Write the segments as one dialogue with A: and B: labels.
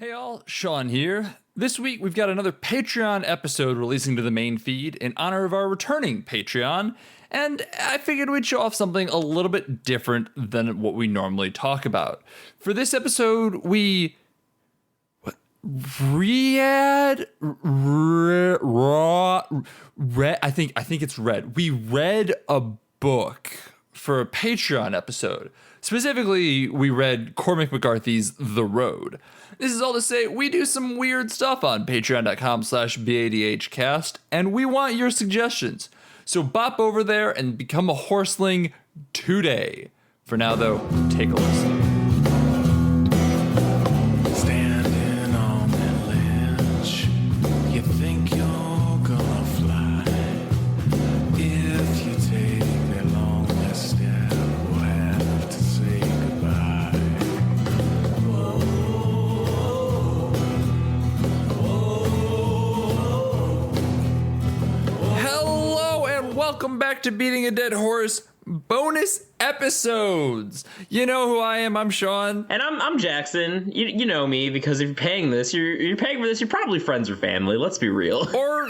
A: Hey all, Sean here. This week we've got another Patreon episode releasing to the main feed in honor of our returning Patreon, and I figured we'd show off something a little bit different than what we normally talk about. For this episode, we read a book for a Patreon episode. Specifically, we read Cormac McCarthy's The Road. This is all to say, we do some weird stuff on patreon.com/BADHcast, and we want your suggestions. So bop over there and become a horseling today. For now, though, take a listen.
B: Standing on that ledge, you think you're gonna fly. If you take that long last step, we'll have to say goodbye.
A: Hello and welcome back to Beating a Dead Horse bonus episodes. You know who I am. I'm Sean.
C: And I'm Jackson. You know me because if you're paying this, you're paying for this. You're probably friends or family. Let's be real.
A: Or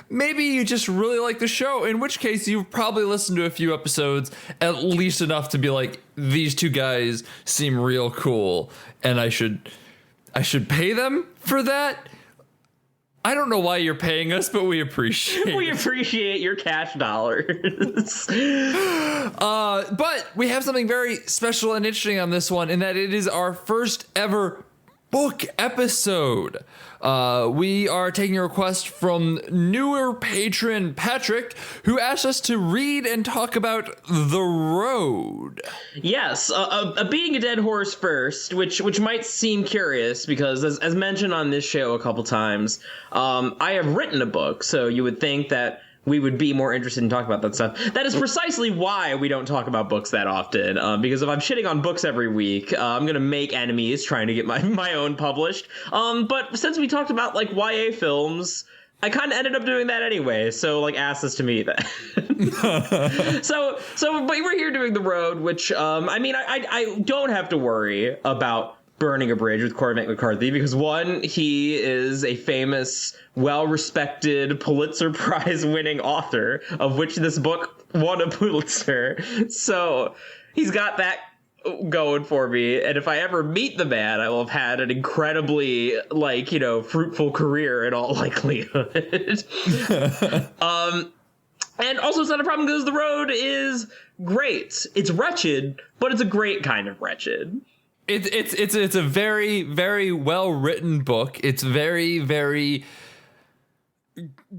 A: maybe you just really like the show, in which case you've probably listened to a few episodes, at least enough to be like, these two guys seem real cool, and I should pay them for that. I don't know why you're paying us, but we appreciate it.
C: We appreciate your cash dollars.
A: But we have something very special and interesting on this one, in that it is our first ever book episode. We are taking a request from newer patron Patrick, who asked us to read and talk about The Road.
C: Yes, Beating a Dead Horse first, which might seem curious because, as mentioned on this show a couple times, I have written a book, so you would think that we would be more interested in talking about that stuff. That is precisely why we don't talk about books that often, because if I'm shitting on books every week, I'm going to make enemies trying to get my own published. But since we talked about, like, YA films, I kind of ended up doing that anyway, so, like, ask us to me that. But we're here doing The Road, which, I don't have to worry about burning a bridge with Cormac McCarthy because, one, he is a famous, well-respected Pulitzer Prize-winning author, of which this book won a Pulitzer. So he's got that going for me, and if I ever meet the man, I will have had an incredibly, fruitful career in all likelihood. And also it's not a problem because The Road is great. It's wretched, but it's a great kind of wretched.
A: It's a very, very well written book. It's very, very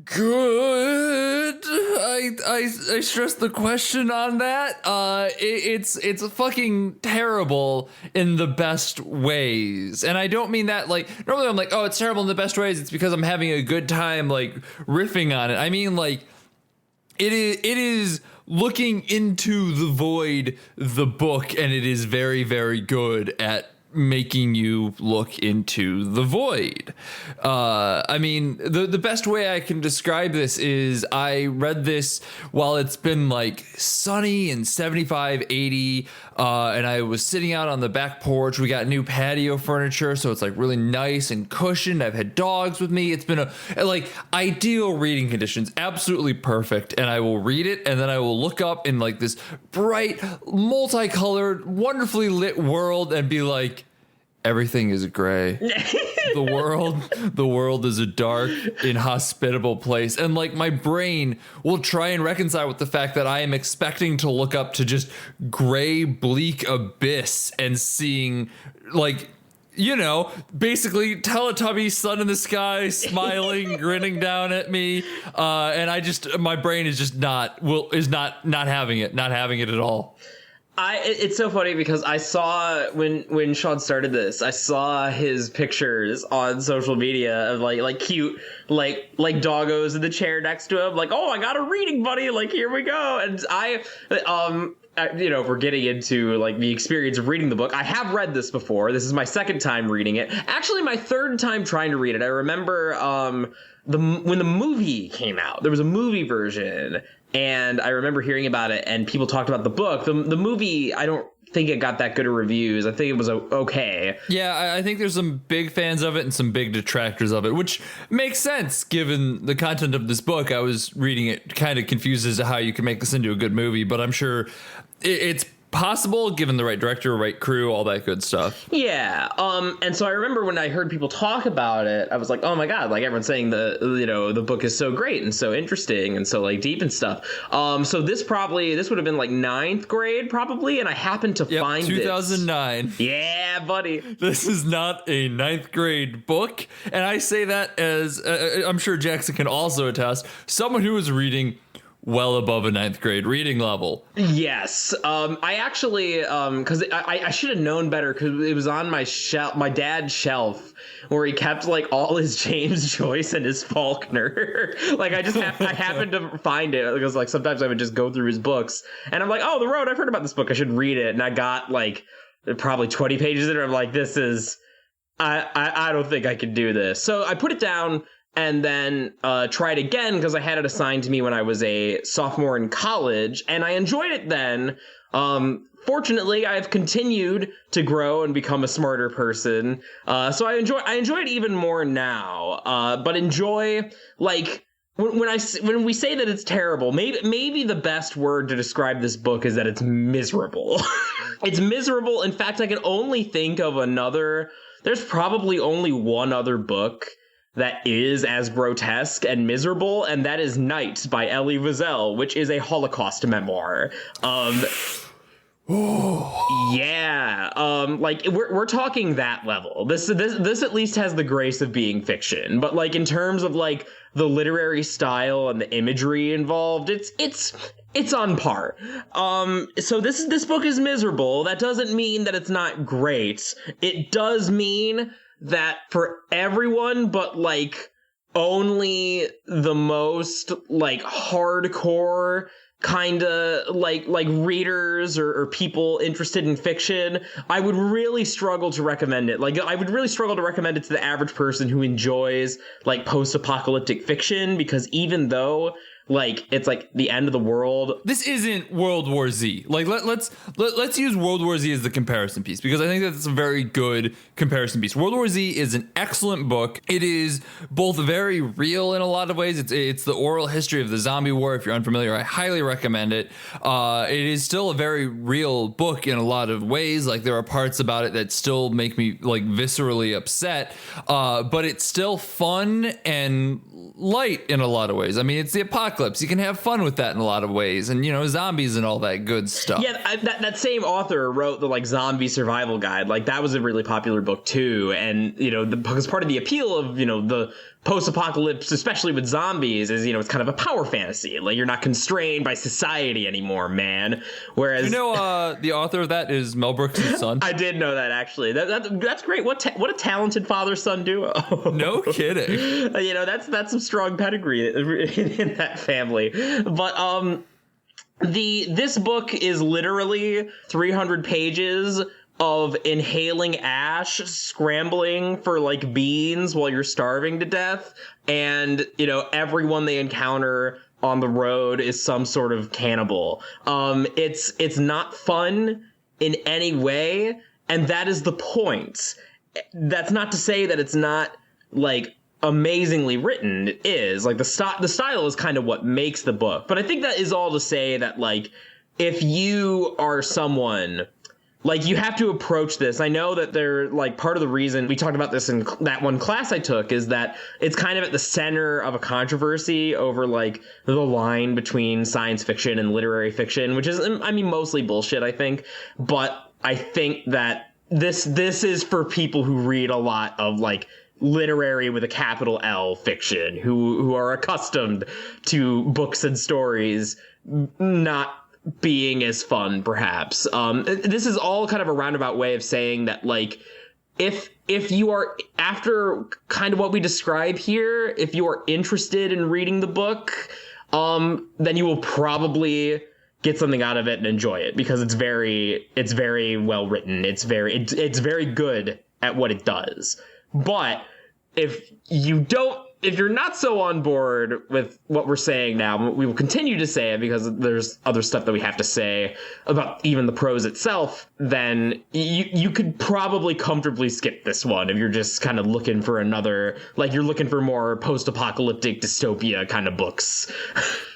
A: good. I stress the question on that. It's fucking terrible in the best ways, and I don't mean that like normally I'm like, oh, it's terrible in the best ways. It's because I'm having a good time like riffing on it. I mean, like it is looking into the void, the book, and it is very, very good at making you look into the void. I mean, the best way I can describe this is I read this while it's been like sunny and 75, 80, and I was sitting out on the back porch. We got new patio furniture, so it's like really nice and cushioned. I've had dogs with me. It's been a like ideal reading conditions, absolutely perfect. And I will read it, and then I will look up in like this bright, multicolored, wonderfully lit world and be like, everything is gray. The world is a dark, inhospitable place. And like my brain will try and reconcile with the fact that I am expecting to look up to just gray, bleak abyss and seeing like, basically Teletubby, sun in the sky, smiling, grinning down at me. And my brain is just not having it at all.
C: It's so funny because I saw when Sean started this, I saw his pictures on social media of like cute like doggos in the chair next to him, like, oh, I got a reading buddy, like, here we go. And we're getting into like the experience of reading the book. I have read this before. This is my second time reading it. Actually, my third time trying to read it. I remember when the movie came out, there was a movie version. And I remember hearing about it and people talked about the book. The movie, I don't think it got that good of reviews. I think it was okay.
A: Yeah, I think there's some big fans of it and some big detractors of it, which makes sense given the content of this book. I was reading it kind of confused as to how you can make this into a good movie, but I'm sure it's possible given the right director, right crew, all that good stuff.
C: Yeah. And so I remember when I heard people talk about it, I was like, oh my God, like everyone's saying the book is so great and so interesting and so like deep and stuff. So this would have been like 9th grade probably. And I happened to find
A: 2009.
C: Yeah, buddy.
A: This is not a 9th grade book. And I say that as I'm sure Jackson can also attest, someone who was reading well above a 9th grade reading level.
C: Yes. I actually, because I should have known better because it was on my dad's shelf where he kept like all his James Joyce and his Faulkner. Like I happened to find it because like sometimes I would just go through his books and I'm like, oh, The Road, I've heard about this book, I should read it. And I got like probably 20 pages in it. I'm like, this is, I don't think I can do this. So I put it down and then tried again because I had it assigned to me when I was a sophomore in college, and I enjoyed it then. Fortunately, I've continued to grow and become a smarter person, so I enjoy it even more now. But enjoy, like when we say that it's terrible, maybe the best word to describe this book is that it's miserable. It's miserable. In fact, I can only think of another. There's probably only one other book that is as grotesque and miserable, and that is Night by Elie Wiesel, which is a Holocaust memoir. Yeah, like we're talking that level. This at least has the grace of being fiction, but like in terms of like the literary style and the imagery involved, it's on par. So this book is miserable. That doesn't mean that it's not great. It does mean that for everyone but like only the most like hardcore kind of like readers or people interested in fiction, I would really struggle to recommend it. Like I would really struggle to recommend it to the average person who enjoys like post-apocalyptic fiction, because even though like it's like the end of the world,
A: this isn't World War Z. Like let's use World War Z as the comparison piece, because I think that's a very good comparison piece. World War Z is an excellent book. It is both very real in a lot of ways. It's the oral history of the zombie war. If you're unfamiliar, I highly recommend it. It is still a very real book in a lot of ways. Like there are parts about it that still make me like viscerally upset, but it's still fun and light in a lot of ways. I mean, it's the apocalypse. You can have fun with that in a lot of ways, and zombies and all that good stuff.
C: Yeah, that same author wrote the like zombie survival guide. Like that was a really popular book too, and because part of the appeal of the post-apocalypse, especially with zombies, is it's kind of a power fantasy. Like you're not constrained by society anymore, man. Whereas
A: the author of that is Mel Brooks' son.
C: I did know that, actually. That's great. What a talented father-son duo.
A: No kidding.
C: That's some strong pedigree in that family. But this book is literally 300 pages of inhaling ash, scrambling for like beans while you're starving to death, and everyone they encounter on the road is some sort of cannibal. It's not fun in any way, and that is the point. That's not to say that it's not like amazingly written. It is. Like the style is kind of what makes the book. But I think that is all to say that like if you are someone, like you have to approach this. I know that they're like part of the reason we talked about this in that one class I took is that it's kind of at the center of a controversy over like the line between science fiction and literary fiction, which is, I mean, mostly bullshit, I think. But I think that this is for people who read a lot of like literary with a capital L fiction, who are accustomed to books and stories not being as fun, perhaps. This is all kind of a roundabout way of saying that, like, if you are, after kind of what we describe here, if you are interested in reading the book, then you will probably get something out of it and enjoy it, because it's very well written. It's very good at what it does. But if you don't if you're not so on board with what we're saying now, we will continue to say it because there's other stuff that we have to say about even the prose itself, then you could probably comfortably skip this one if you're just kind of looking for another, like you're looking for more post-apocalyptic dystopia kind of books.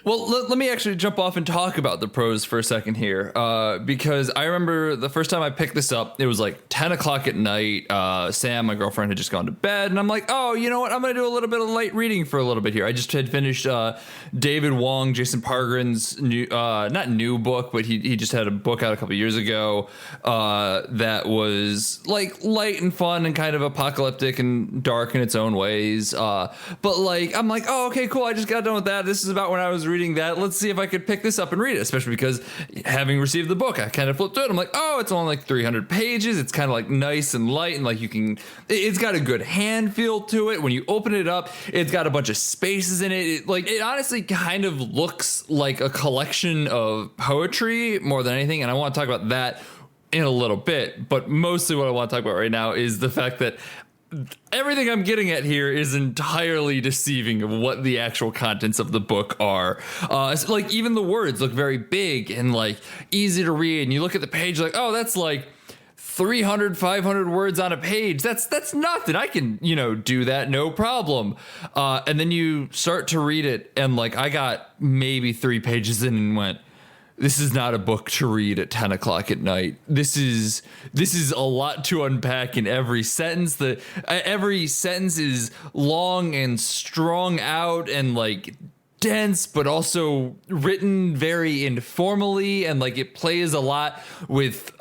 A: Well, let me actually jump off and talk about the prose for a second here, because I remember the first time I picked this up, it was like 10 o'clock at night. Sam, my girlfriend, had just gone to bed, and I'm like, oh, you know what? I'm going to do a little bit of light reading for a little bit here. I just had finished David Wong, Jason Pargren's new, not new book, but he just had a book out a couple years ago that was like light and fun and kind of apocalyptic and dark in its own ways. But like, I'm like, oh, okay, cool. I just got done with that. This is about when I was reading that. Let's see if I could pick this up and read it, especially because having received the book, I kind of flipped through it. I'm like, oh, it's only like 300 pages. It's kind of like nice and light, and like it's got a good hand feel to it. When you open it up, it's got a bunch of spaces in it. It honestly kind of looks like a collection of poetry more than anything. And I want to talk about that in a little bit. But mostly what I want to talk about right now is the fact that everything I'm getting at here is entirely deceiving of what the actual contents of the book are. It's like even the words look very big and like easy to read. And you look at the page like, oh, that's like 300, 500 words on a page. That's nothing. I can, do that. No problem. And then you start to read it. And like, I got maybe 3 pages in and went, this is not a book to read at 10 o'clock at night. This is a lot to unpack in every sentence. Every sentence is long and strung out and like dense, but also written very informally, and like it plays a lot with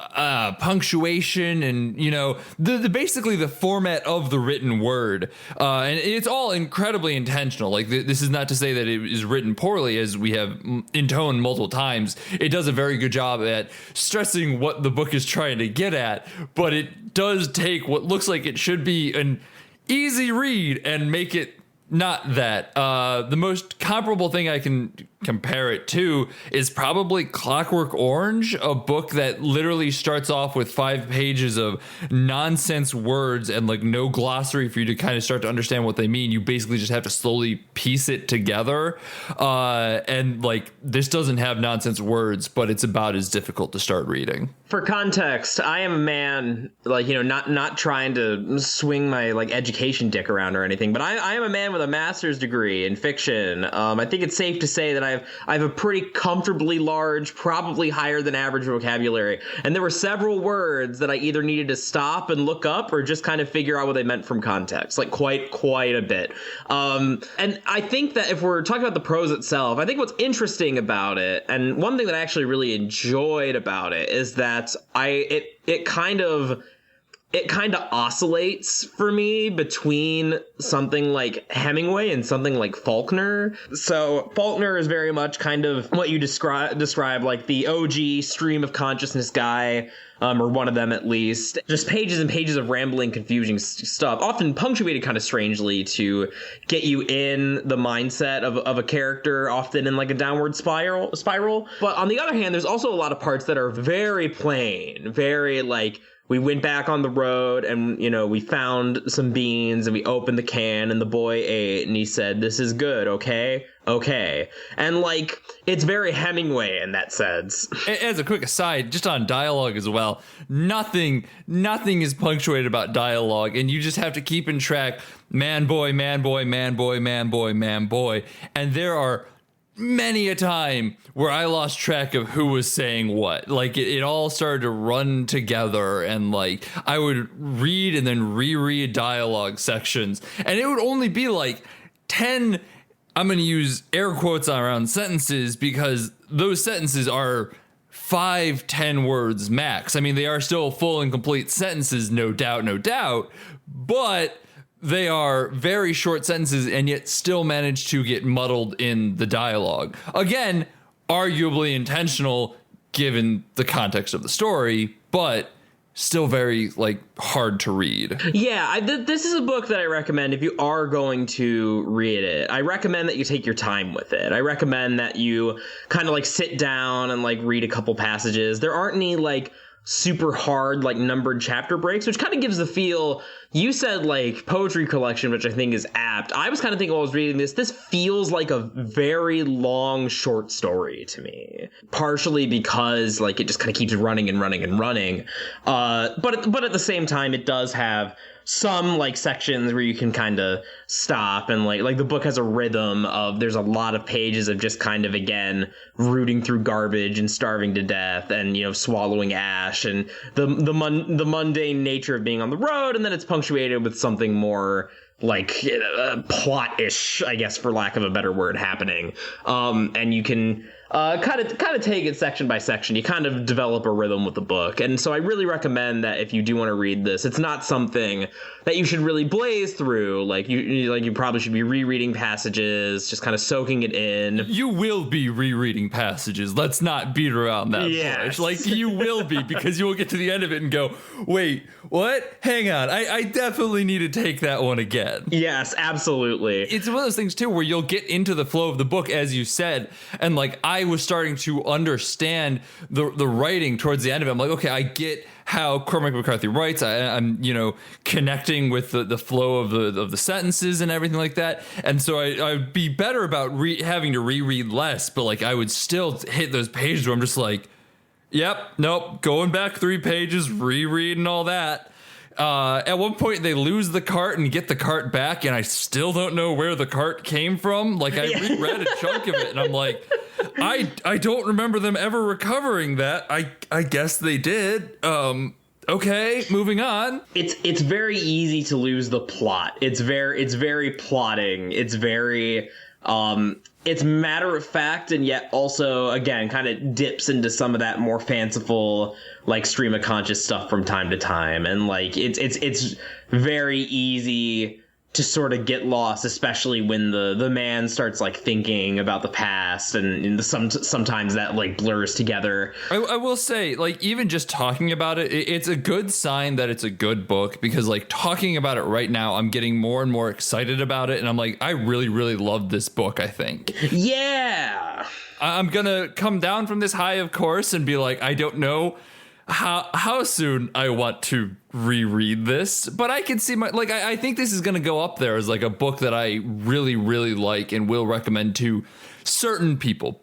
A: punctuation and the basically the format of the written word, and it's all incredibly intentional. Like this is not to say that it is written poorly, as we have intoned multiple times. It does a very good job at stressing what the book is trying to get at, but it does take what looks like it should be an easy read and make it not that. The most comparable thing I can compare it to is probably Clockwork Orange, a book that literally starts off with 5 pages of nonsense words and like no glossary for you to kind of start to understand what they mean. You basically just have to slowly piece it together. And like this doesn't have nonsense words, but it's about as difficult to start reading.
C: For context, I am a man, like, not trying to swing my like education dick around or anything, but I am a man with a master's degree in fiction. I think it's safe to say that I have a pretty comfortably large, probably higher than average vocabulary. And there were several words that I either needed to stop and look up or just kind of figure out what they meant from context, like quite a bit. And I think that if we're talking about the prose itself, I think what's interesting about it, and one thing that I actually really enjoyed about it, is that it kind of oscillates for me between something like Hemingway and something like Faulkner. So Faulkner is very much kind of what you describe like the OG stream of consciousness guy, or one of them at least. Just pages and pages of rambling, confusing stuff, often punctuated kind of strangely to get you in the mindset of a character, often in like a downward spiral. But on the other hand, there's also a lot of parts that are very plain, very like, we went back on the road and, we found some beans and we opened the can and the boy ate and he said, this is good. Okay. And like, it's very Hemingway in that sense.
A: As a quick aside, just on dialogue as well, nothing is punctuated about dialogue, and you just have to keep in track man, boy, man, boy, man, boy, man, boy, man, boy. And there are many a time where I lost track of who was saying what. Like it all started to run together, and like I would read and then reread dialogue sections, and it would only be like 10, I'm going to use air quotes around sentences, because those sentences are 5-10 words max. I mean, they are still full and complete sentences, no doubt, but they are very short sentences and yet still manage to get muddled in the dialogue. Again, arguably intentional given the context of the story, but still very like hard to read.
C: Yeah, this is a book that I recommend if you are going to read it. I recommend that you take your time with it. I recommend that you kind of like sit down and like read a couple passages. There aren't any like super hard, like numbered chapter breaks, which kind of gives the feel. You said like poetry collection, which I think is apt. I was kind of thinking while I was reading this feels like a very long short story to me, partially because like it just kind of keeps running and running and running. But at the same time, it does have some like sections where you can kind of stop, and like the book has a rhythm of, there's a lot of pages of just kind of, again, rooting through garbage and starving to death and, you know, swallowing ash and the mundane nature of being on the road. And then it's punctuated with something more like plot-ish, I guess, for lack of a better word, happening. And you can kind of take it section by section. You kind of develop a rhythm with the book. And so I really recommend that if you do want to read this, it's not something that you should really blaze through. Like you probably should be rereading passages, just kind of soaking it in.
A: You will be rereading passages. Let's not beat around that bush. Like, you will be, because you will get to the end of it and go, wait, what? Hang on. I definitely need to take that one again.
C: Yes, absolutely.
A: It's one of those things, too, where you'll get into the flow of the book, as you said, and like I was starting to understand the writing towards the end of it. I'm like, okay, I get how Cormac McCarthy writes. I'm connecting with the flow of the sentences and everything like that. And so I'd be better about having to reread less, but like I would still hit those pages where I'm just like, yep, nope, going back 3 pages, rereading all that. At one point, they lose the cart and get the cart back, and I still don't know where the cart came from. Like, I reread a chunk of it, and I'm like, I don't remember them ever recovering that. I guess they did. Okay, moving on.
C: It's very easy to lose the plot. It's very plotting. It's very it's matter of fact, and yet also, again, kind of dips into some of that more fanciful, like, stream of conscious stuff from time to time. And like it's very easy to sort of get lost, especially when the man starts like thinking about the past, and sometimes that like blurs together.
A: I will say, like, even just talking about it, it's a good sign that it's a good book, because like talking about it right now, I'm getting more and more excited about it, and I'm like, I really, really love this book, I think.
C: Yeah.
A: I'm gonna come down from this high, of course, and be like, I don't know how soon I want to reread this, but I can see I think this is going to go up there as like a book that I really, really like and will recommend to certain people.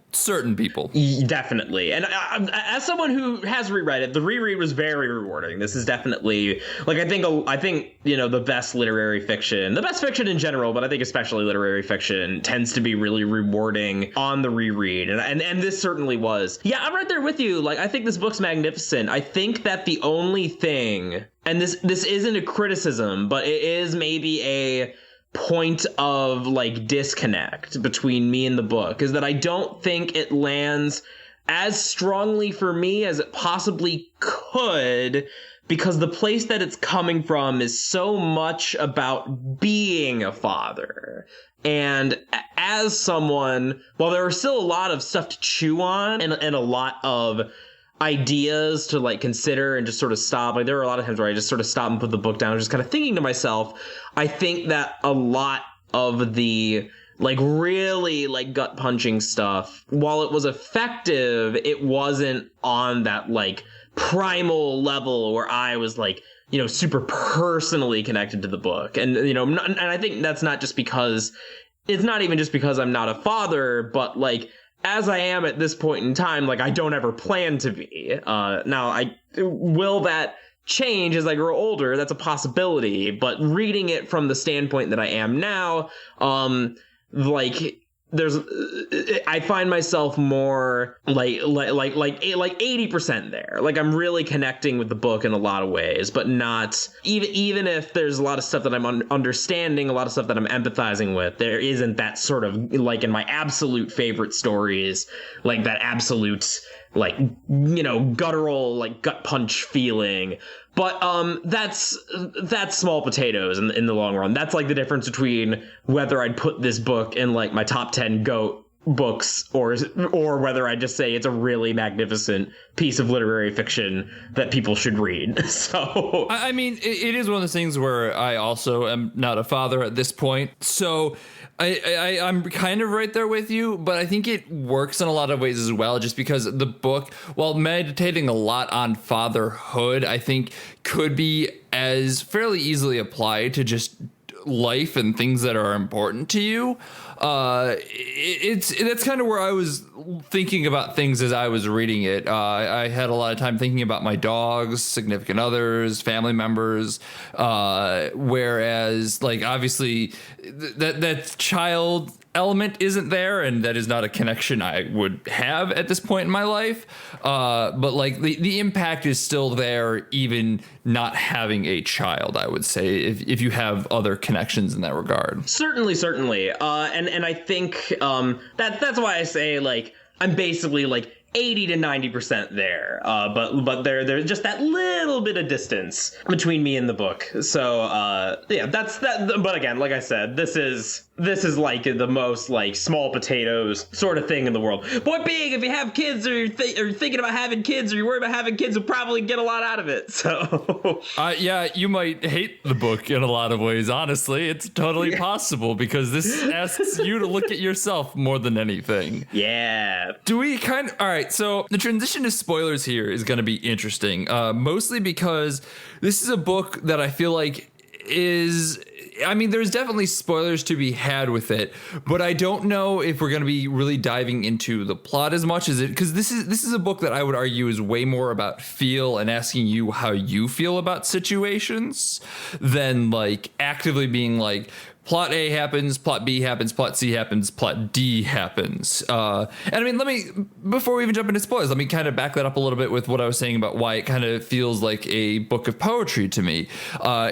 C: Definitely. And as someone who has reread it, the reread was very rewarding. This is definitely, like, I think, you know, the best fiction in general, but I think especially literary fiction tends to be really rewarding on the reread. And this certainly was. Yeah, I'm right there with you. Like, I think this book's magnificent. I think that the only thing, and this isn't a criticism, but it is maybe a point of like disconnect between me and the book, is that I don't think it lands as strongly for me as it possibly could, because the place that it's coming from is so much about being a father. And as someone, while there are still a lot of stuff to chew on and a lot of ideas to like consider and just sort of stop. Like, there are a lot of times where I just sort of stop and put the book down and just kind of thinking to myself. I think that a lot of the like really like gut punching stuff, while it was effective, it wasn't on that like primal level where I was like, you know, super personally connected to the book. And, you know, and I think that's not just because, it's not even just because I'm not a father, but like, as I am at this point in time, like, I don't ever plan to be. Now, will that change as I grow older? That's a possibility. But reading it from the standpoint that I am now, I find myself more like 80% there. Like, I'm really connecting with the book in a lot of ways, but not even if there's a lot of stuff that I'm understanding, a lot of stuff that I'm empathizing with, there isn't that sort of like in my absolute favorite stories, like that absolute, like, you know, guttural, like gut punch feeling. But that's small potatoes in the long run. That's like the difference between whether I'd put this book in like my top 10 GOAT books or whether I just say it's a really magnificent piece of literary fiction that people should read. So
A: I mean, it is one of those things where I also am not a father at this point. So I'm kind of right there with you, but I think it works in a lot of ways as well, just because the book, while meditating a lot on fatherhood, I think could be as fairly easily applied to just life and things that are important to you. That's kind of where I was thinking about things as I was reading it. I had a lot of time thinking about my dogs, significant others, family members, whereas like obviously that child element isn't there, and that is not a connection I would have at this point in my life. But like the impact is still there, even not having a child, I would say, if you have other connections in that regard.
C: Certainly. And I think that's why I say like I'm basically like 80 to 90% there. But there's just that little bit of distance between me and the book. So yeah, that's that. But again, like I said, this is like the most like small potatoes sort of thing in the world. Point being, if you have kids or you're thinking about having kids or you're worried about having kids, you'll probably get a lot out of it. So
A: yeah, you might hate the book in a lot of ways. Honestly, it's totally possible, because this asks you to look at yourself more than anything.
C: Yeah.
A: Do we kind of... All right, so the transition to spoilers here is going to be interesting, mostly because this is a book that I feel like is... I mean, there's definitely spoilers to be had with it, but I don't know if we're going to be really diving into the plot as much as it, because this is a book that I would argue is way more about feel and asking you how you feel about situations than like actively being like, plot A happens, plot B happens, plot C happens, plot D happens. And I mean, before we even jump into spoilers, let me kind of back that up a little bit with what I was saying about why it kind of feels like a book of poetry to me,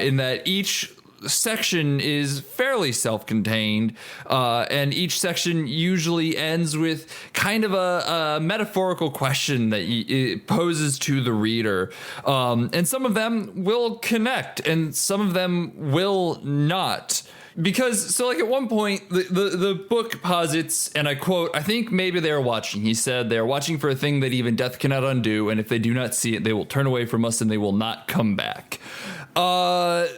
A: in that each section is fairly self-contained, and each section usually ends with kind of a metaphorical question that it poses to the reader, and some of them will connect and some of them will not. Because, so like at one point, the book posits, and I quote, I think maybe they are watching. He said, they are watching for a thing that even death cannot undo, and if they do not see it, they will turn away from us and they will not come back.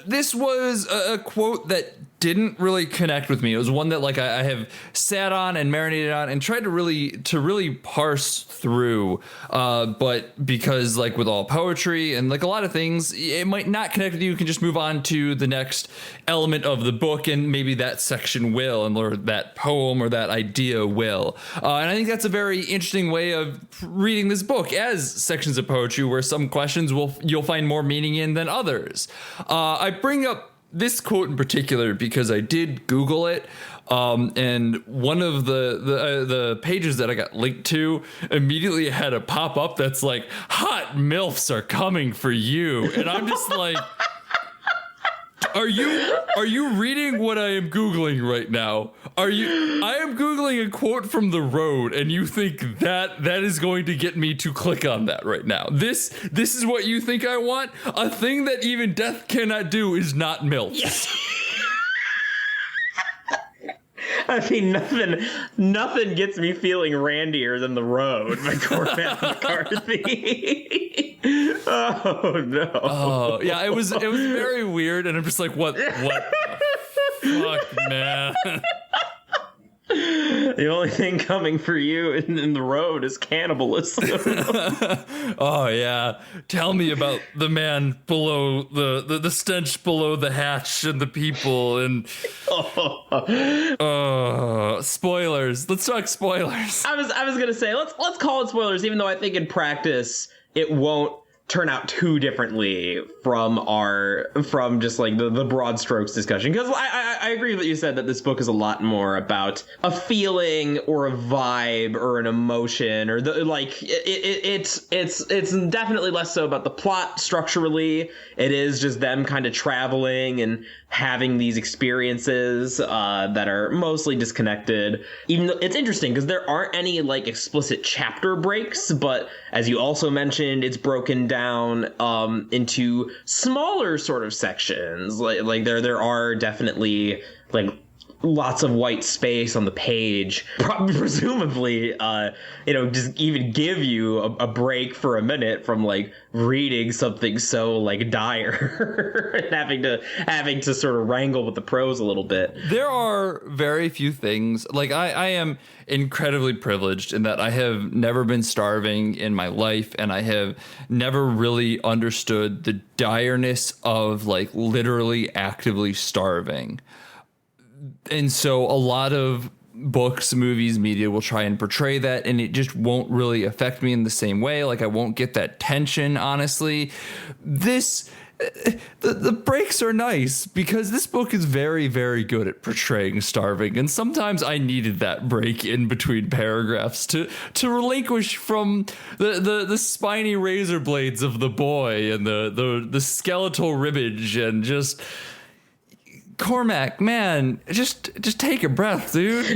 A: This was a quote that didn't really connect with me. It was one that like I have sat on and marinated on and tried to really parse through. But because like with all poetry and like a lot of things, it might not connect with you. You can just move on to the next element of the book, and maybe that section will, or that poem or that idea will. And I think that's a very interesting way of reading this book, as sections of poetry where some questions you'll find more meaning in than others. I bring up this quote in particular because I did Google it, and one of the pages that I got linked to immediately had a pop up that's like, "Hot MILFs are coming for you," and I'm just like, Are you reading what I am Googling right now? I am Googling a quote from The Road, and you think that is going to get me to click on that right now. This is what you think I want? A thing that even death cannot do is not MILF.
C: Yes. I mean, nothing gets me feeling randier than The Road by Cormac McCarthy. Oh no.
A: Oh yeah, it was very weird, and I'm just like, what the fuck, man?
C: The only thing coming for you in The Road is cannibalism.
A: Oh yeah, tell me about the man below the stench below the hatch and the people and spoilers. Let's talk spoilers.
C: I was gonna say let's call it spoilers, even though I think in practice it won't turn out too differently from just like the broad strokes discussion, because I agree that you said that this book is a lot more about a feeling or a vibe or an emotion, or it's definitely less so about the plot structurally. It is just them kind of traveling and having these experiences that are mostly disconnected. Even though it's interesting because there aren't any like explicit chapter breaks, but as you also mentioned, it's broken down into smaller sort of sections. Like there are definitely like lots of white space on the page, presumably, just even give you a break for a minute from like reading something so like dire and having to sort of wrangle with the prose a little bit.
A: There are very few things, like I am incredibly privileged in that I have never been starving in my life, and I have never really understood the direness of like literally actively starving. And so a lot of books, movies, media will try and portray that, and it just won't really affect me in the same way. Like I won't get that tension, honestly. The breaks are nice because this book is very, very good at portraying starving. And sometimes I needed that break in between paragraphs to relinquish from the spiny razor blades of the boy and the skeletal ribbage and just... Cormac, man, just take a breath, dude.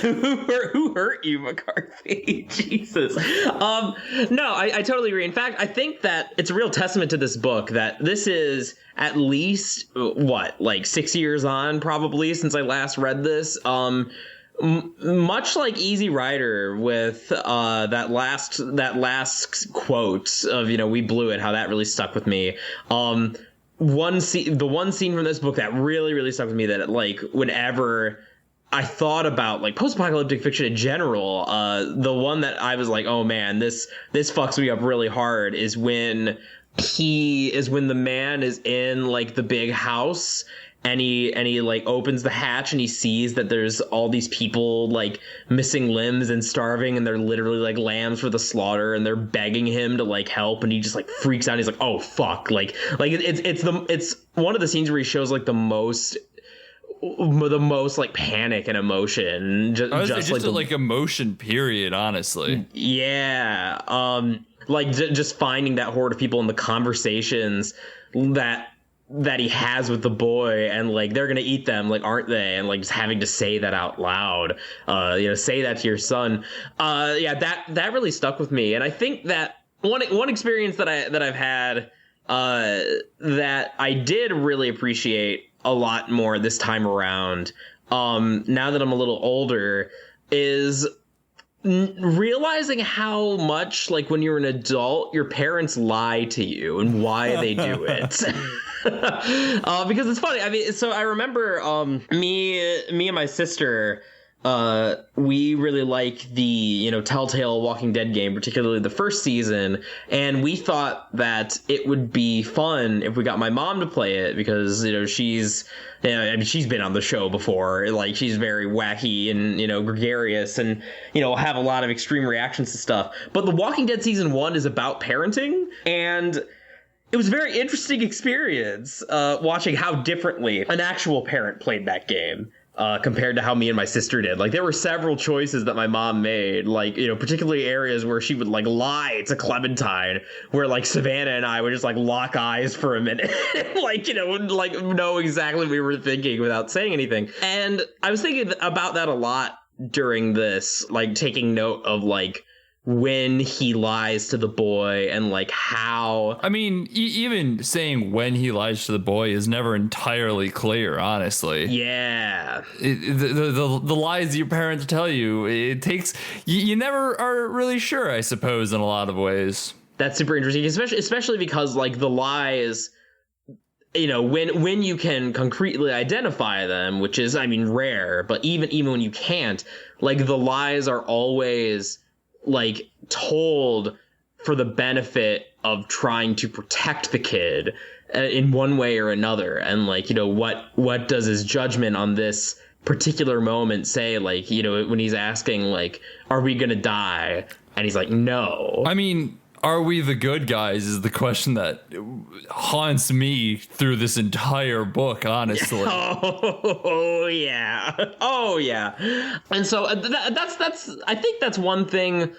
C: Who hurt you, McCarthy? Jesus. No, I totally agree. In fact, I think that it's a real testament to this book that this is at least, like 6 years on, probably, since I last read this. Much like Easy Rider with that last quote of, we blew it, how that really stuck with me. The one scene from this book that really, really stuck with me, that like whenever I thought about like post-apocalyptic fiction in general, the one that I was like, oh man, this fucks me up really hard, is when the man is in like the big house and he like opens the hatch and he sees that there's all these people like missing limbs and starving, and they're literally like lambs for the slaughter, and they're begging him to like help, and he just like freaks out. He's like, oh fuck, it's one of the scenes where he shows like the most like panic and emotion, just
A: like emotion period, honestly.
C: Yeah. Just finding that horde of people in the conversations that he has with the boy, and like they're gonna eat them, like, aren't they? And like just having to say that out loud, say that to your son. That really stuck with me. And I think that one experience that I've had that I did really appreciate a lot more this time around, now that I'm a little older, is realizing how much, like, when you're an adult, your parents lie to you and why they do it. Because it's funny. I mean, so I remember me and my sister, we really like the Telltale Walking Dead game, particularly the first season, and we thought that it would be fun if we got my mom to play it, because she's been on the show before. Like, she's very wacky and gregarious, and have a lot of extreme reactions to stuff. But The Walking Dead season 1 is about parenting, and it was a very interesting experience watching how differently an actual parent played that game compared to how me and my sister did. Like, there were several choices that my mom made, like, particularly areas where she would like lie to Clementine, where like Savannah and I would just like lock eyes for a minute, like, like know exactly what we were thinking without saying anything. And I was thinking about that a lot during this, like taking note of like when he lies to the boy, and like how,
A: I mean, even saying when he lies to the boy is never entirely clear, honestly.
C: Yeah.
A: The lies your parents tell you, it takes, you never are really sure, I suppose, in a lot of ways.
C: That's super interesting, especially because like the lies, when you can concretely identify them, which is, I mean, rare, but even when you can't, like the lies are always like told for the benefit of trying to protect the kid in one way or another. And like, what does his judgment on this particular moment say? Like, when he's asking like, are we gonna die? And he's like, no.
A: I mean, are we the good guys is the question that haunts me through this entire book, honestly.
C: Oh yeah. Oh yeah. And so that's I think that's one thing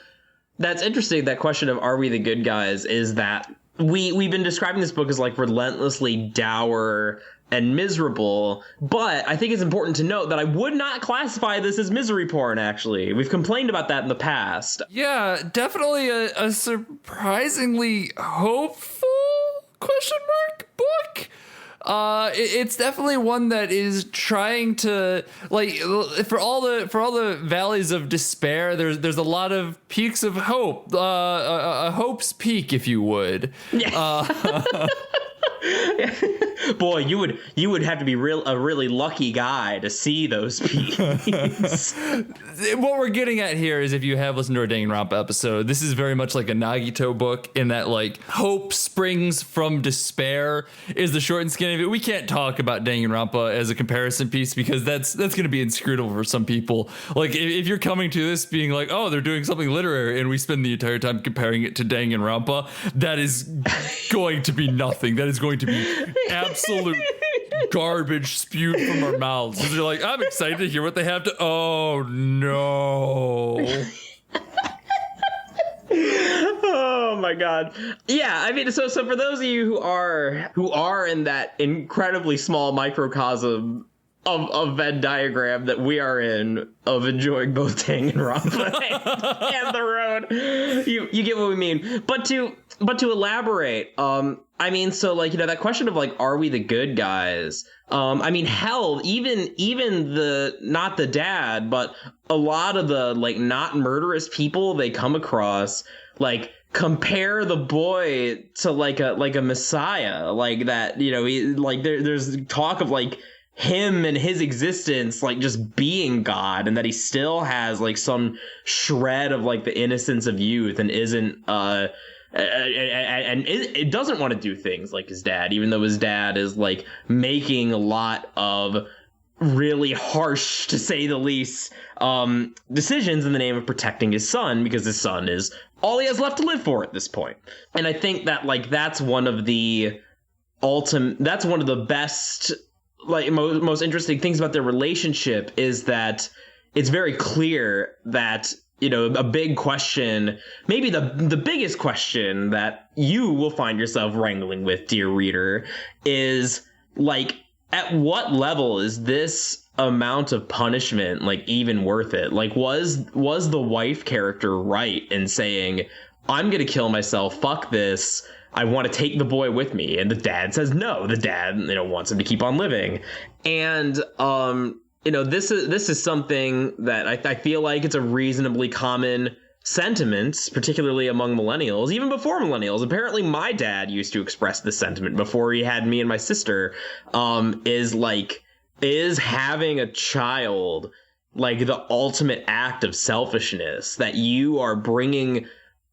C: that's interesting. That question of are we the good guys is that we've been describing this book as like relentlessly dour and miserable, but I think it's important to note that I would not classify this as misery porn, actually. We've complained about that in the past.
A: Yeah, definitely a surprisingly hopeful ? Book. It's definitely one that is trying to, like, for all the valleys of despair, there's a lot of peaks of hope, a hope's peak, if you would.
C: Yeah. Boy, you would have to be a really lucky guy to see those peaks.
A: What we're getting at here is, if you have listened to our Danganronpa episode, this is very much like a Nagito book in that, like, hope springs from despair is the short and skinny of it. We can't talk about Danganronpa as a comparison piece because that's going to be inscrutable for some people. Like, if you're coming to this being like, oh, they're doing something literary, and we spend the entire time comparing it to Danganronpa, that is going to be nothing. That is going to be absolute garbage spewed from our mouths. Because they're like, I'm excited to hear what they have to. Oh no.
C: Oh my god. Yeah, I mean, so for those of you who are in that incredibly small microcosm of Venn diagram that we are in, of enjoying both Danganronpa and the road, you get what we mean. But to elaborate, I mean, so, like, you know, that question of, like, are we the good guys? I mean, hell, even the, not the dad, but a lot of the, like, not murderous people they come across, like, compare the boy to like a messiah, like that, you know, there's talk of, like, him and his existence, like, just being God, and that he still has, like, some shred of, like, the innocence of youth and isn't and it doesn't want to do things like his dad, even though his dad is, like, making a lot of really harsh, to say the least, decisions in the name of protecting his son, because his son is all he has left to live for at this point. And I think that, like, that's one of the best, like, most interesting things about their relationship, is that it's very clear that, you know, a big question, maybe the biggest question that you will find yourself wrangling with, dear reader, is, like, at what level is this amount of punishment, like, even worth it? Like, was the wife character right in saying, I'm gonna kill myself, fuck this, I want to take the boy with me? And the dad says no. The dad, you know, wants him to keep on living. And you know, this is something that I feel like it's a reasonably common sentiment, particularly among millennials, even before millennials. Apparently my dad used to express this sentiment before he had me and my sister, is having a child, like, the ultimate act of selfishness, that you are bringing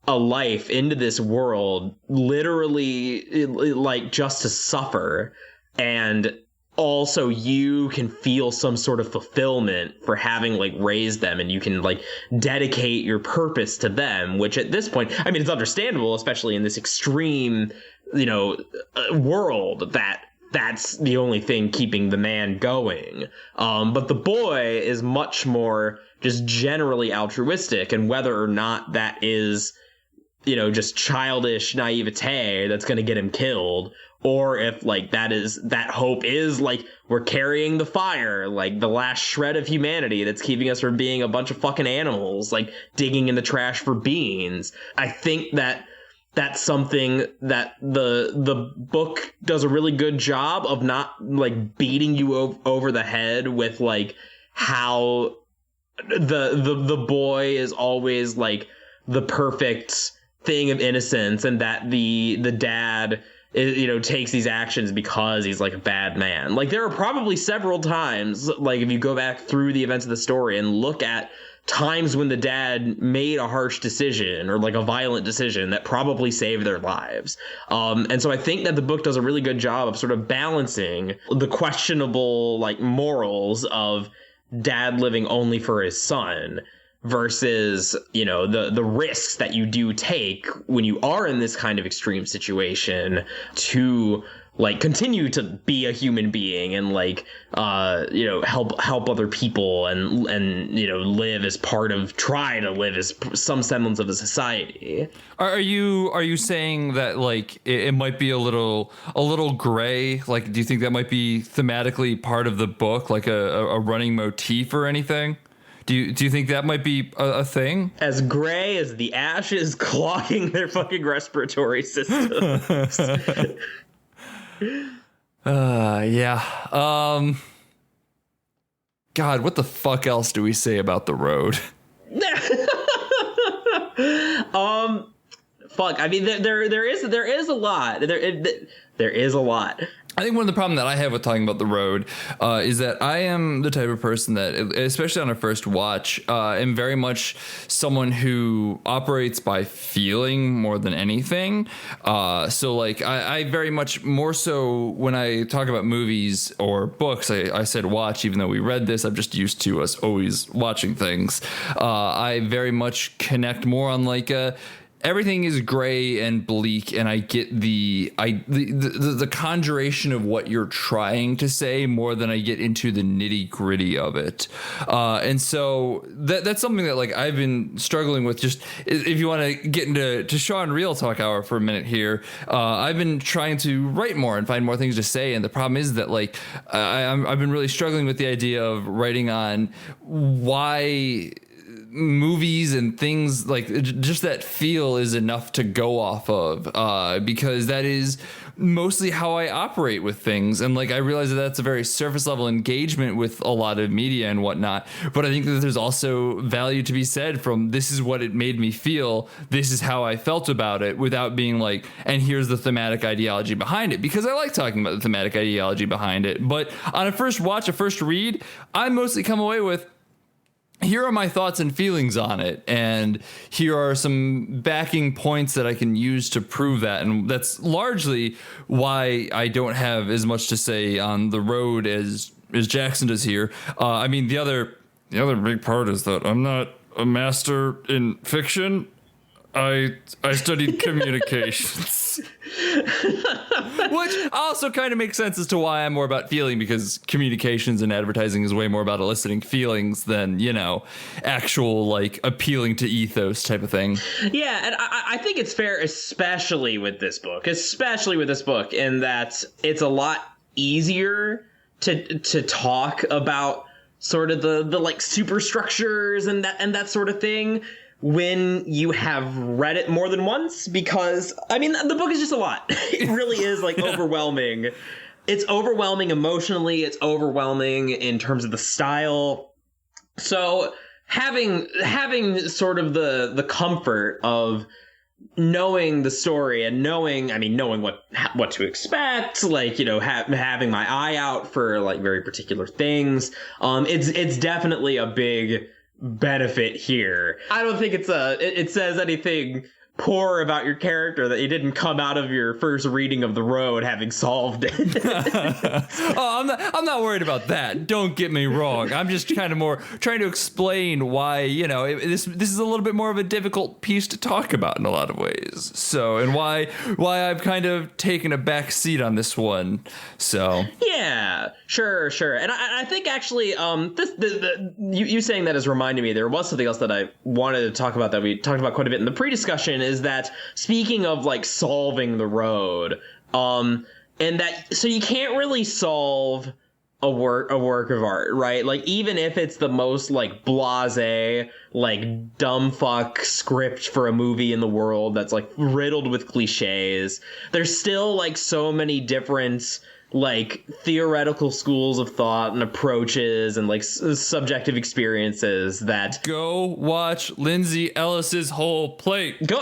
C: a life into this world literally, like, just to suffer, and also you can feel some sort of fulfillment for having, like, raised them, and you can, like, dedicate your purpose to them, which at this point, I mean, it's understandable, especially in this extreme, you know, world, that's the only thing keeping the man going. But the boy is much more just generally altruistic, and whether or not that is, you know, just childish naivete that's going to get him killed, or if, like, that hope is, like, we're carrying the fire, like, the last shred of humanity that's keeping us from being a bunch of fucking animals, like, digging in the trash for beans. I think that that's something that the book does a really good job of, not, like, beating you over the head with, like, how the boy is always, like, the perfect thing of innocence, and that the dad is, you know, takes these actions because he's, like, a bad man. Like, there are probably several times, like, if you go back through the events of the story and look at times when the dad made a harsh decision, or, like, a violent decision that probably saved their lives. And so I think that the book does a really good job of sort of balancing the questionable, like, morals of dad living only for his son versus, you know, the risks that you do take when you are in this kind of extreme situation to, like, continue to be a human being and, like, you know, help other people and you know, try to live as some semblance of a society.
A: Are you saying that, like, it might be a little gray? Like, do you think that might be thematically part of the book, like a running motif or anything? Do you think that might be a thing?
C: As gray as the ashes clogging their fucking respiratory systems.
A: Yeah. God, what the fuck else do we say about The Road?
C: Fuck. I mean, there is a lot. There is a lot.
A: I think one of the problems that I have with talking about The Road is that I am the type of person that, especially on a first watch, am very much someone who operates by feeling more than anything. So, like, I very much more so when I talk about movies or books, I said watch, even though we read this. I'm just used to us always watching things. I very much connect more on like a... Everything is gray and bleak, and I get the conjuration of what you're trying to say more than I get into the nitty gritty of it. And so that's something that like I've been struggling with. Just if you want to get into Sean Real Talk Hour for a minute here, I've been trying to write more and find more things to say. And the problem is that like I've been really struggling with the idea of writing on why movies and things like just that feel is enough to go off of, because that is mostly how I operate with things. And like I realize that that's a very surface level engagement with a lot of media and whatnot, but I think that there's also value to be said from this is what it made me feel, this is how I felt about it, without being like, and here's the thematic ideology behind it, because I like talking about the thematic ideology behind it. But on a first watch, a first read, I mostly come away with, here are my thoughts and feelings on it, and here are some backing points that I can use to prove that. And that's largely why I don't have as much to say on The Road as Jackson does here. I mean, the other big part is that I'm not a master in fiction. I studied communications. Which also kind of makes sense as to why I'm more about feeling, because communications and advertising is way more about eliciting feelings than, you know, actual like appealing to ethos type of thing.
C: Yeah, and I think it's fair, especially with this book, in that it's a lot easier to talk about sort of the like superstructures and that sort of thing when you have read it more than once, because I mean the book is just a lot. It really is like overwhelming. It's overwhelming emotionally, it's overwhelming in terms of the style. So having sort of the comfort of knowing the story and knowing what to expect, like, you know, having my eye out for like very particular things, it's definitely a big benefit here. I don't think it says anything poor about your character that you didn't come out of your first reading of The Road having solved it.
A: I'm not worried about that. Don't get me wrong. I'm just kind of more trying to explain why, you know, this is a little bit more of a difficult piece to talk about in a lot of ways. So, and why I've kind of taken a back seat on this one. So
C: yeah, sure. And I think actually, you saying that has reminded me, there was something else that I wanted to talk about that we talked about quite a bit in the pre-discussion, is that speaking of like solving The Road, and that, so you can't really solve a work of art, right? Like, even if it's the most like blasé, like dumb fuck script for a movie in the world that's like riddled with cliches, there's still like so many different like theoretical schools of thought and approaches and like subjective experiences that...
A: Go watch Lindsay Ellis's Whole Plate.
C: Go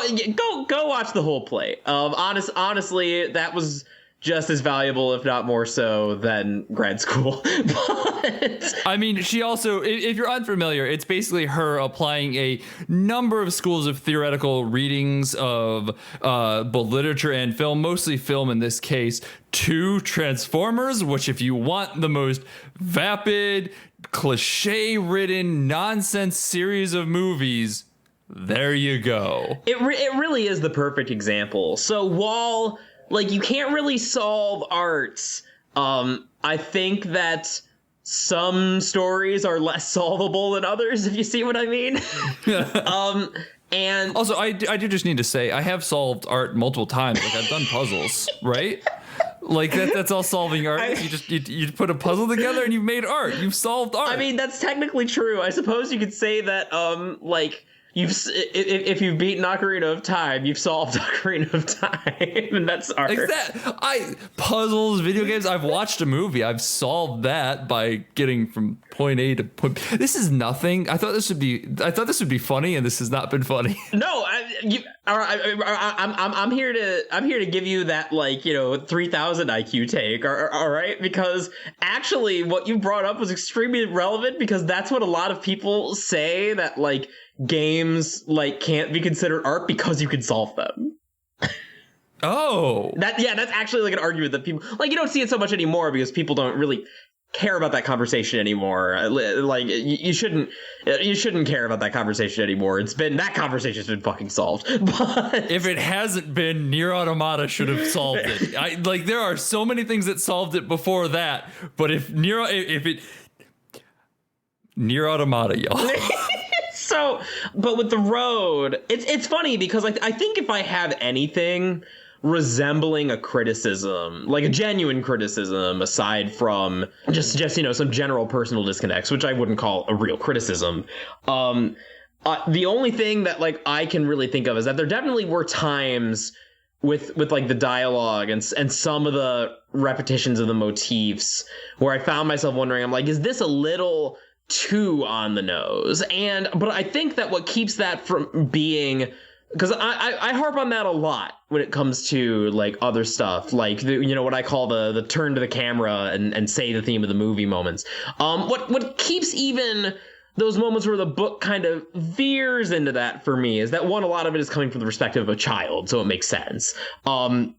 C: watch The Whole Plate. Honestly, that was just as valuable, if not more so, than grad school. But
A: I mean, she also, if you're unfamiliar, it's basically her applying a number of schools of theoretical readings of both literature and film, mostly film in this case, to Transformers, which, if you want the most vapid, cliche-ridden, nonsense series of movies, there you go.
C: It really is the perfect example. So while, like, you can't really solve arts, I think that some stories are less solvable than others, if you see what I mean. And
A: also, I do just need to say, I have solved art multiple times. Like, I've done puzzles, right? Like, that's all solving art. You put a puzzle together and you've made art. You've solved art.
C: I mean, that's technically true. I suppose you could say that, like, if you've beaten Ocarina of Time, you've solved Ocarina of Time, and that's art.
A: Puzzles, video games. I've watched a movie. I've solved that by getting from point A to point B. This is nothing. I thought this would be funny, and this has not been funny.
C: No, I'm here to give you that 3,000 IQ take. All right, because actually, what you brought up was extremely relevant because that's what a lot of people say, that games can't be considered art because you can solve them.
A: Oh,
C: that's actually an argument that people you don't see it so much anymore because people don't really care about that conversation anymore. You shouldn't care about that conversation anymore. That conversation's been fucking solved. But
A: if it hasn't been, Nier Automata should have solved it. There are so many things that solved it before that, but Nier Automata, y'all.
C: So, but with the road, it's funny because I think if I have anything resembling a criticism, a genuine criticism, aside from just some general personal disconnects, which I wouldn't call a real criticism, the only thing that I can really think of is that there definitely were times with the dialogue and some of the repetitions of the motifs where I found myself wondering, I'm is this a little too on the nose? But I think that what keeps that from being, because I harp on that a lot when it comes to other stuff, what I call the turn to the camera and say the theme of the movie moments. What keeps even those moments where the book kind of veers into that for me is that, one, a lot of it is coming from the perspective of a child, so it makes sense. And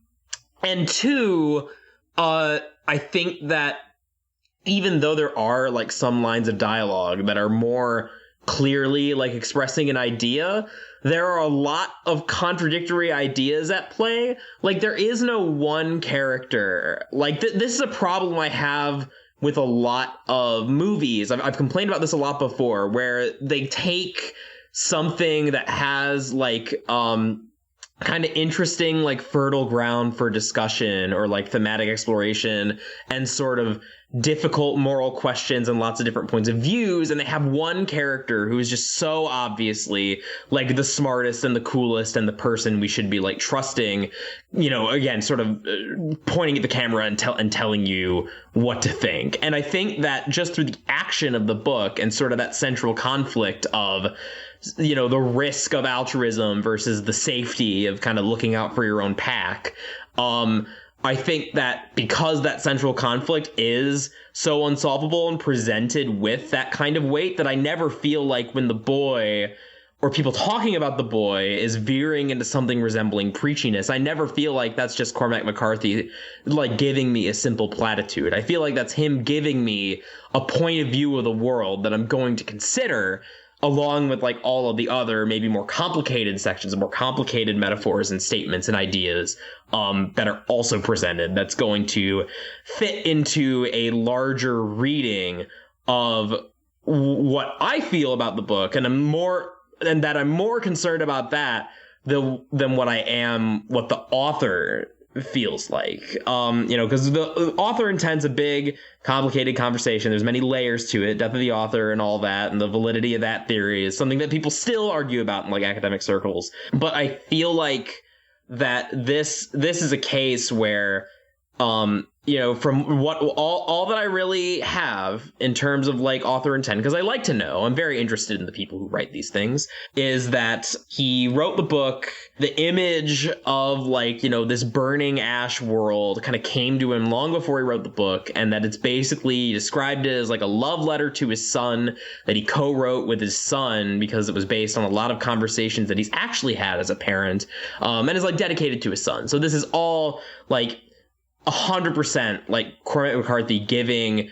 C: two, I think that even though there are some lines of dialogue that are more clearly expressing an idea, there are a lot of contradictory ideas at play. There is no one character. This is a problem I have with a lot of movies. I've complained about this a lot before, where they take something that has kind of interesting fertile ground for discussion or thematic exploration and sort of difficult moral questions and lots of different points of views, and they have one character who is just so obviously the smartest and the coolest and the person we should be trusting, again, sort of pointing at the camera and telling you what to think. And I think that just through the action of the book and sort of that central conflict of the risk of altruism versus the safety of kind of looking out for your own pack, I think that because that central conflict is so unsolvable and presented with that kind of weight, that I never feel when the boy or people talking about the boy is veering into something resembling preachiness, I never feel that's just Cormac McCarthy giving me a simple platitude. I feel that's him giving me a point of view of the world that I'm going to consider, along with all of the other maybe more complicated sections, more complicated metaphors and statements and ideas that are also presented, that's going to fit into a larger reading of what I feel about the book. And I'm more concerned about that than what the author feels because the author intends a big, complicated conversation. There's many layers to it, death of the author and all that, and the validity of that theory is something that people still argue about in academic circles. But I feel that this is a case where from what all that I really have in terms of author intent, because I like to know, I'm very interested in the people who write these things, is that he wrote the book, the image of this burning ash world kind of came to him long before he wrote the book, and that it's basically described as a love letter to his son that he co-wrote with his son because it was based on a lot of conversations that he's actually had as a parent, and is dedicated to his son. So this is all 100% Cormac McCarthy giving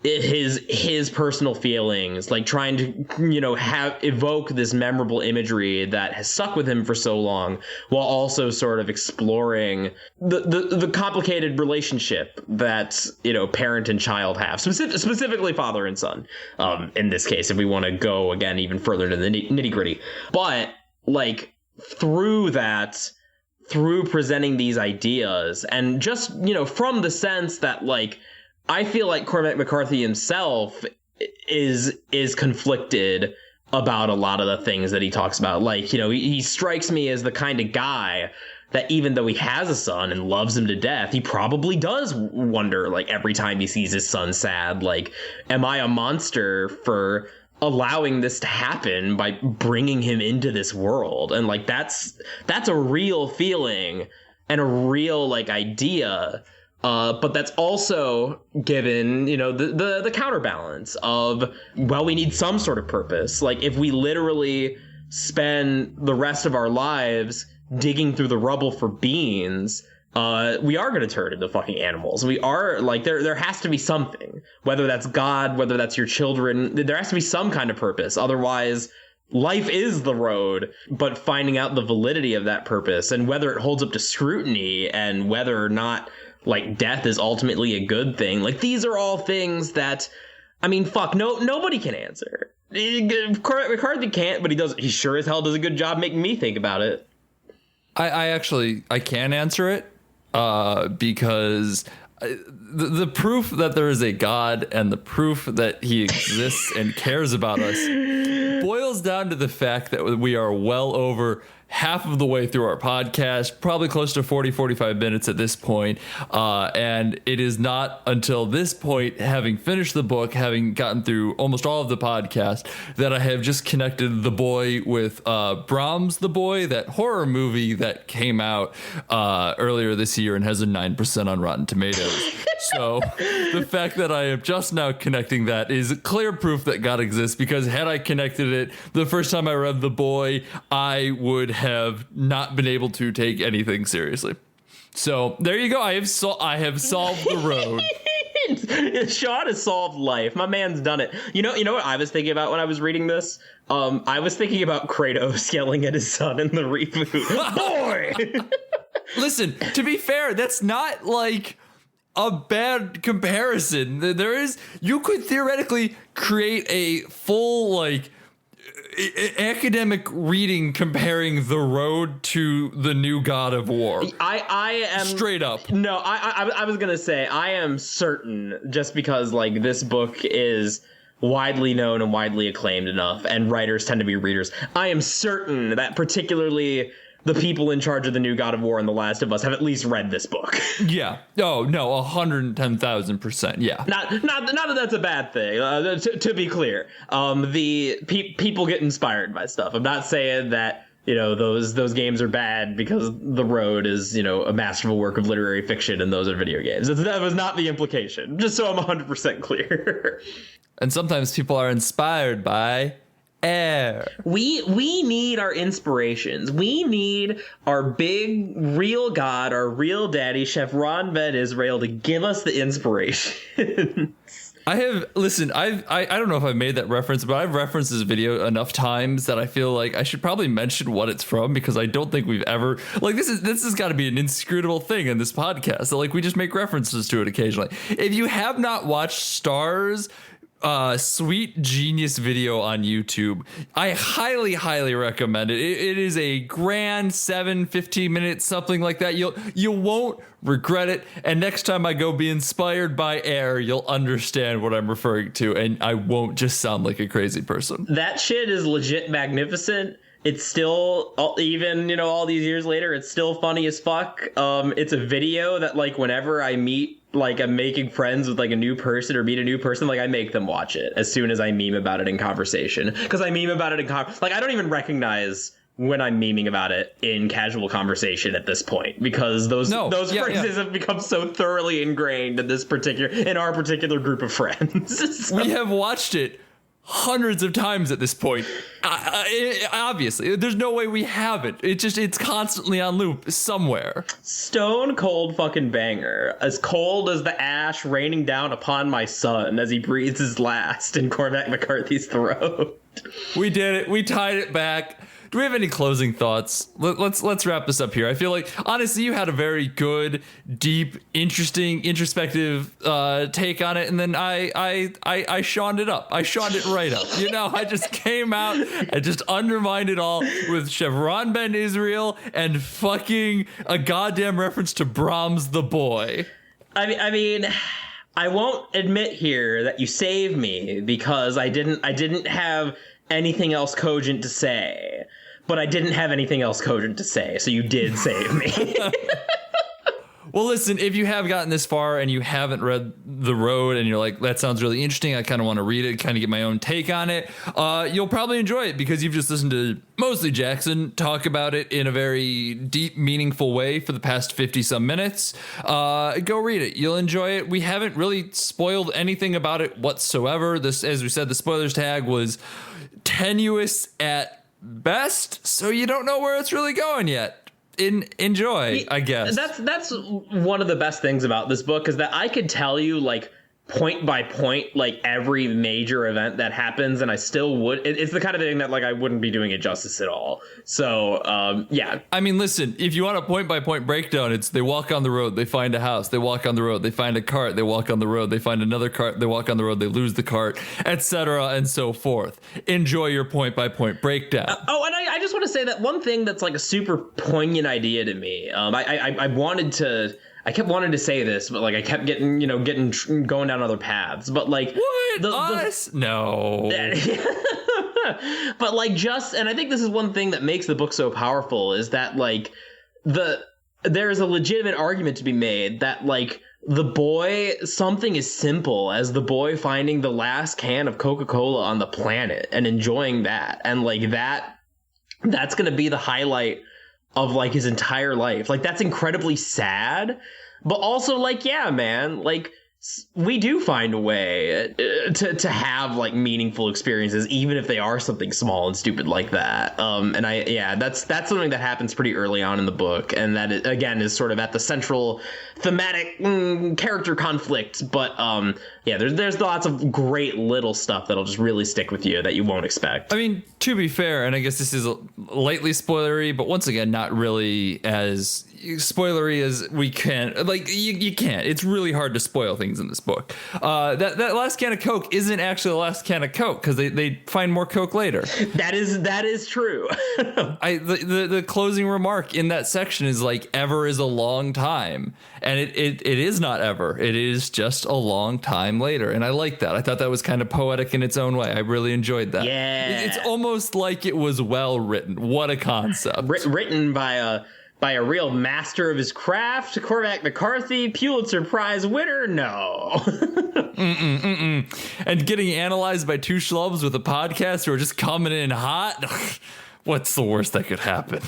C: his personal feelings, trying to evoke this memorable imagery that has stuck with him for so long, while also sort of exploring the complicated relationship that parent and child have, specifically father and son, in this case, if we want to go again even further into the nitty gritty. But through presenting these ideas, and just from the sense that I feel Cormac McCarthy himself is conflicted about a lot of the things that he talks about. Like, you know, he strikes me as the kind of guy that even though he has a son and loves him to death, he probably does wonder, like, every time he sees his son sad, like, am I a monster for allowing this to happen by bringing him into this world? And, like, that's a real feeling and a real, like, idea. But that's also given, you know, the counterbalance of, well, we need some sort of purpose. Like, if we literally spend the rest of our lives digging through the rubble for beans, we are going to turn into fucking animals. We are, like, there has to be something, whether that's God, whether that's your children. There has to be some kind of purpose. Otherwise, life is the road, but finding out the validity of that purpose and whether it holds up to scrutiny and whether or not, like, death is ultimately a good thing. Like, these are all things that, I mean, fuck, nobody can answer. McCarthy can't, but he sure as hell does a good job making me think about it.
A: I can answer it because the proof that there is a God and the proof that he exists and cares about us boils down to the fact that we are well over half of the way through our podcast, probably close to 45 minutes at this point. And it is not until this point, having finished the book, having gotten through almost all of the podcast, that I have just connected The Boy with Brahms the Boy, that horror movie that came out earlier this year and has a 9% on Rotten Tomatoes. So the fact that I am just now connecting that is clear proof that God exists, because had I connected it the first time I read The Boy, I would have not been able to take anything seriously. So there you go. I have solved the road.
C: Sean has solved life. My man's done it. You know what I was thinking about when I was reading this? I was thinking about Kratos yelling at his son in the reboot. Boy!
A: Listen, to be fair, that's not like a bad comparison. You could theoretically create a full, like, academic reading comparing The Road to the new God of War.
C: I am
A: straight up.
C: No, I was gonna say I am certain, just because, like, this book is widely known and widely acclaimed enough, and writers tend to be readers. I am certain that particularly the people in charge of the new God of War and The Last of Us have at least read this book.
A: Yeah. Oh no, 110,000%. Yeah.
C: Not that that's a bad thing. To be clear, the people get inspired by stuff. I'm not saying that, you know, those games are bad because The Road is, you know, a masterful work of literary fiction and those are video games. That was not the implication. Just so I'm 100% clear.
A: And sometimes people are inspired by air.
C: We need our inspirations. We need our big real God, our real daddy, Chef Ron Ben Israel, to give us the inspiration.
A: I don't know if I've made that reference, but I've referenced this video enough times that I feel like I should probably mention what it's from, because I don't think we've ever, like, this has got to be an inscrutable thing in this podcast. So, like, we just make references to it occasionally. If you have not watched Star's Sweet Genius video on YouTube, I highly recommend it. It is a grand 7-15 minutes, something like that. You won't regret it, and next time I go be inspired by air, you'll understand what I'm referring to, and I won't just sound like a crazy person.
C: That shit is legit magnificent. It's still, even, you know, all these years later, it's still funny as fuck. It's a video that, like, whenever I meet, like, I'm making friends with, like, a new person or meet a new person, like, I make them watch it as soon as I meme about it in conversation. Because I meme about it in like, I don't even recognize when I'm memeing about it in casual conversation at this point, because those phrases have become so thoroughly ingrained in our particular group of friends.
A: We have watched it hundreds of times at this point. Obviously, there's no way we haven't. It's constantly on loop somewhere.
C: Stone cold fucking banger. As cold as the ash raining down upon my son as he breathes his last in Cormac McCarthy's throat.
A: We did it. We tied it back. Do we have any closing thoughts? Let's wrap this up here. I feel like, honestly, you had a very good, deep, interesting, introspective take on it, and then I Shawned it up. I Shawned it right up. You know, I just came out and just undermined it all with Chef Ron Ben Israel and fucking a goddamn reference to Brahms the Boy.
C: I mean, I won't admit here that you saved me, because I didn't have anything else cogent to say. But I didn't have anything else cogent to say, so you did save me.
A: Well, listen, if you have gotten this far and you haven't read The Road and you're like, that sounds really interesting, I kind of want to read it, kind of get my own take on it, you'll probably enjoy it because you've just listened to mostly Jackson talk about it in a very deep, meaningful way for the past 50 some minutes. Go read it. You'll enjoy it. We haven't really spoiled anything about it whatsoever. This, as we said, the spoilers tag was tenuous at best, so you don't know where it's really going yet. Enjoy, I guess.
C: That's one of the best things about this book is that I could tell you like point by point like every major event that happens, and I still would. It's the kind of thing that like I wouldn't be doing it justice at all. So yeah.
A: I mean, listen, if you want a point by point breakdown, it's they walk on the road, they find a house, they walk on the road, they find a cart, they walk on the road, they find another cart, they walk on the road, they lose the cart, etc. and so forth. Enjoy your point by point breakdown.
C: And I just want to say that one thing that's like a super poignant idea to me. I wanted to. I kept wanting to say this, but like I kept going down other paths. But like
A: what? No.
C: But like and I think this is one thing that makes the book so powerful is that like there is a legitimate argument to be made that like the boy, something as simple as the boy finding the last can of Coca-Cola on the planet and enjoying that, and like that's gonna be the highlight of like his entire life. Like that's incredibly sad, but also like, yeah, man, like we do find a way to have like meaningful experiences, even if they are something small and stupid like that. That's something that happens pretty early on in the book, and that again is sort of at the central thematic character conflict. But there's lots of great little stuff that'll just really stick with you that you won't expect.
A: I mean, to be fair, and I guess this is lightly spoilery, but once again, not really as spoilery as we can. Like you can't. It's really hard to spoil things in this book. That last can of Coke isn't actually the last can of Coke because they find more Coke later.
C: That is true.
A: The closing remark in that section is like, ever is a long time, and it is not ever. It is just a long time later, and I like that. I thought that was kind of poetic in its own way. I really enjoyed that.
C: Yeah,
A: it's almost like it was well written. What a concept!
C: Written by a real master of his craft, Cormac McCarthy, Pulitzer Prize winner. No.
A: And getting analyzed by two schlubs with a podcast who are just coming in hot. What's the worst that could happen?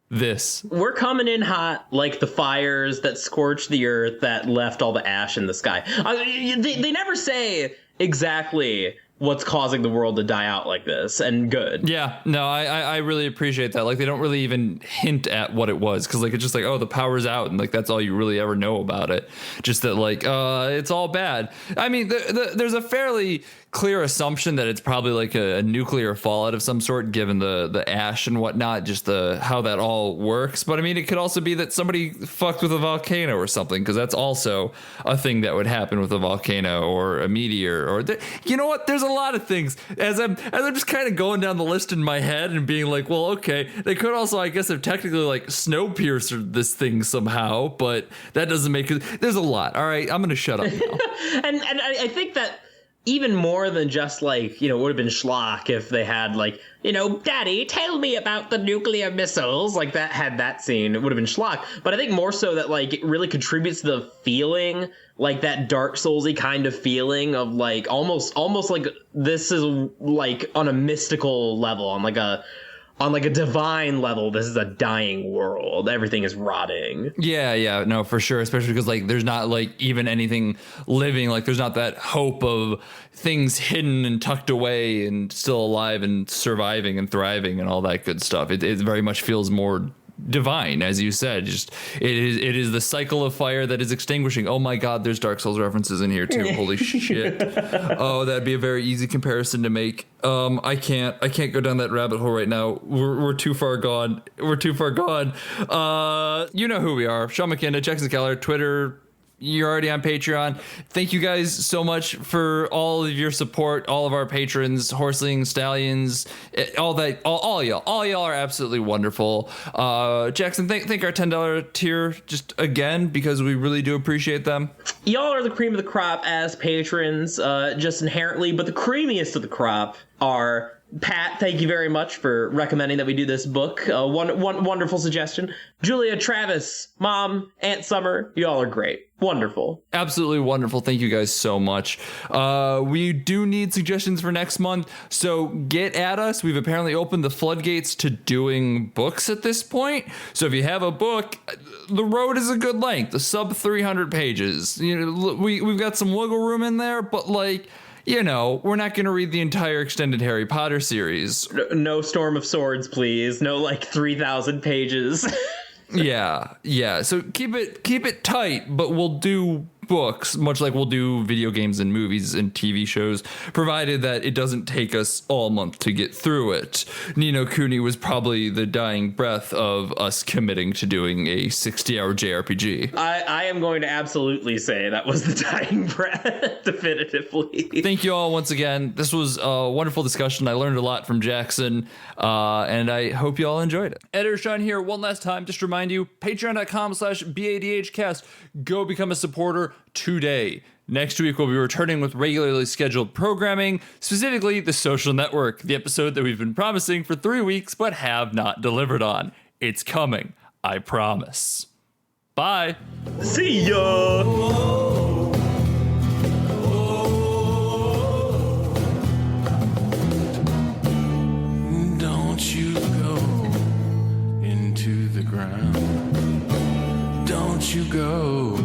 A: This.
C: We're coming in hot like the fires that scorched the earth that left all the ash in the sky. They never say exactly what's causing the world to die out like this, and good.
A: Yeah, no, I really appreciate that. Like, they don't really even hint at what it was, because like it's just like, oh, the power's out, and like that's all you really ever know about it. Just that like it's all bad. I mean, there's a fairly clear assumption that it's probably like a nuclear fallout of some sort, given the ash and whatnot, just how that all works. But I mean, it could also be that somebody fucked with a volcano or something, because that's also a thing that would happen with a volcano or a meteor, or you know what? There's a lot of things. As I'm just kind of going down the list in my head and being like, well, okay, they could also, I guess, have technically like Snowpiercer this thing somehow, but that doesn't make it. There's a lot. All right, I'm gonna shut up now.
C: and I think that even more than just like, it would have been schlock if they had like, Daddy, tell me about the nuclear missiles, like that had that scene, it would have been schlock. But I think more so that like it really contributes to the feeling, like that Dark Soulsy kind of feeling of like almost like this is like on a mystical level, on like a divine level, this is a dying world. Everything is rotting. Yeah,
A: no, for sure. Especially because like there's not like even anything living. Like there's not that hope of things hidden and tucked away and still alive and surviving and thriving and all that good stuff. It very much feels more divine, as you said. Just it is the cycle of fire that is extinguishing. Oh my God, there's Dark Souls references in here too. Holy shit. Oh, that'd be a very easy comparison to make. I can't go down that rabbit hole right now. We're too far gone. You know who we are. Sean McKenna, Jackson Keller, Twitter, you're already on Patreon. Thank you guys so much for all of your support, all of our patrons, Horselings, Stallions, all that, all y'all. All y'all are absolutely wonderful. Jackson, thank our $10 tier just again, because we really do appreciate them.
C: Y'all are the cream of the crop as patrons, just inherently, but the creamiest of the crop are Pat. Thank you very much for recommending that we do this book. Wonderful suggestion. Julia, Travis, Mom, Aunt Summer, y'all are great. Wonderful.
A: Absolutely wonderful. Thank you guys so much. We do need suggestions for next month, so get at us. We've apparently opened the floodgates to doing books at this point. So if you have a book, the road is a good length, sub 300 pages. You know, we've got some wiggle room in there, but like, you know, we're not going to read the entire extended Harry Potter series.
C: No Storm of Swords, please. No, like 3,000 pages.
A: Yeah. So keep it tight, but we'll do books, much like we'll do video games and movies and TV shows, provided that it doesn't take us all month to get through it. Ni no Kuni was probably the dying breath of us committing to doing a 60-hour JRPG.
C: I am going to absolutely say that was the dying breath, definitively.
A: Thank you all once again. This was a wonderful discussion. I learned a lot from Jackson, and I hope you all enjoyed it. Editor Sean here one last time. Just to remind you, patreon.com/BADHcast. Go become a supporter today. Next week, we'll be returning with regularly scheduled programming, specifically The Social Network, the episode that we've been promising for 3 weeks but have not delivered on. It's coming, I promise. Bye.
C: See ya!
B: Don't you go into the ground. Don't you go